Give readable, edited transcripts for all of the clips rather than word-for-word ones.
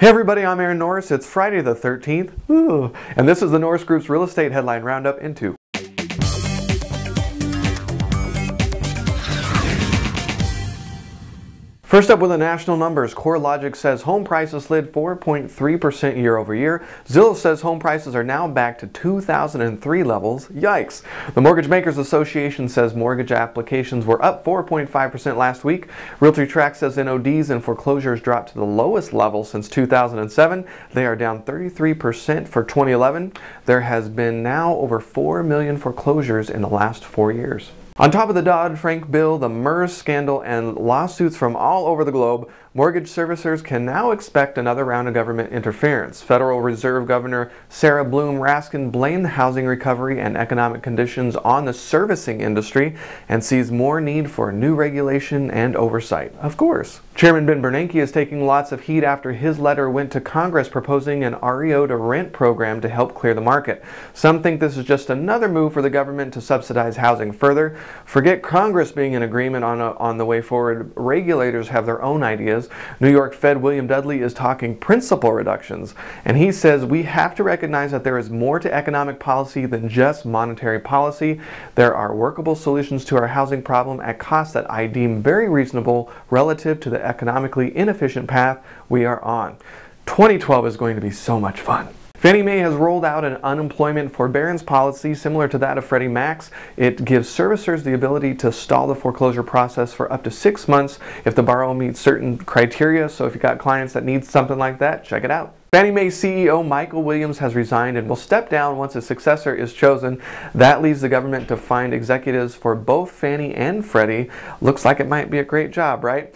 Hey everybody, I'm Norris. It's Friday the 13th, and this is the Norris Group's Real Estate Headline Roundup in 2. First up with the national numbers, CoreLogic says home prices slid 4.3% year over year. Zillow says home prices are now back to 2003 levels. Yikes. The Mortgage Bankers Association says mortgage applications were up 4.5% last week. Realty Track says NODs and foreclosures dropped to the lowest level since 2007. They are down 33% for 2011. There has been now over 4 million foreclosures in the last 4 years. On top of the Dodd-Frank bill, the MERS scandal, and lawsuits from all over the globe, mortgage servicers can now expect another round of government interference. Federal Reserve Governor Sarah Bloom Raskin blamed the housing recovery and economic conditions on the servicing industry and sees more need for new regulation and oversight. Of course. Chairman Bernanke is taking lots of heat after his letter went to Congress proposing an REO to rent program to help clear the market. Some think this is just another move for the government to subsidize housing further. Forget Congress being in agreement on the way forward. Regulators have their own ideas. New York Fed William Dudley is talking principal reductions, and he says we have to recognize that there is more to economic policy than just monetary policy. There are workable solutions to our housing problem at costs that I deem very reasonable relative to the economically inefficient path we are on. 2012 is going to be so much fun. Fannie Mae has rolled out an unemployment forbearance policy similar to that of Freddie Mac's. It gives servicers the ability to stall the foreclosure process for up to 6 months if the borrower meets certain criteria. So if you've got clients that need something like that, check it out. Fannie Mae CEO Michael Williams has resigned and will step down once a successor is chosen. That leaves the government to find executives for both Fannie and Freddie. Looks like it might be a great job, right?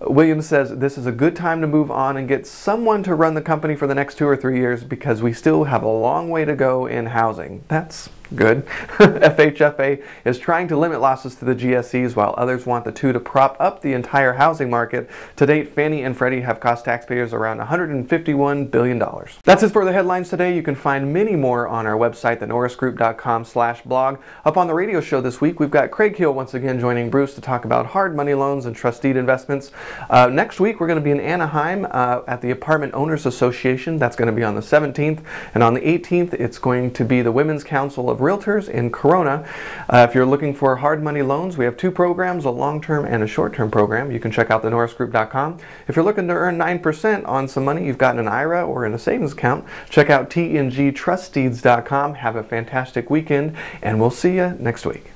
Williams says this is a good time to move on and get someone to run the company for the next 2 or 3 years because we still have a long way to go in housing. That's good. FHFA is trying to limit losses to the GSEs while others want the two to prop up the entire housing market. To date, Fannie and Freddie have cost taxpayers around $151 billion. That's it for the headlines today. You can find many more on our website, thenorrisgroup.com/blog. Up on the radio show this week, we've got Craig Hill once again joining Bruce to talk about hard money loans and trust deed investments. Next week, we're going to be in Anaheim at the Apartment Owners Association. That's going to be on the 17th. And on the 18th, it's going to be the Women's Council of Realtors in Corona. If you're looking for hard money loans, we have 2 programs, a long-term and a short-term program. You can check out thenorrisgroup.com. If you're looking to earn 9% on some money you've got in an IRA or in a savings account, check out tngtrustdeeds.com. Have a fantastic weekend, and we'll see you next week.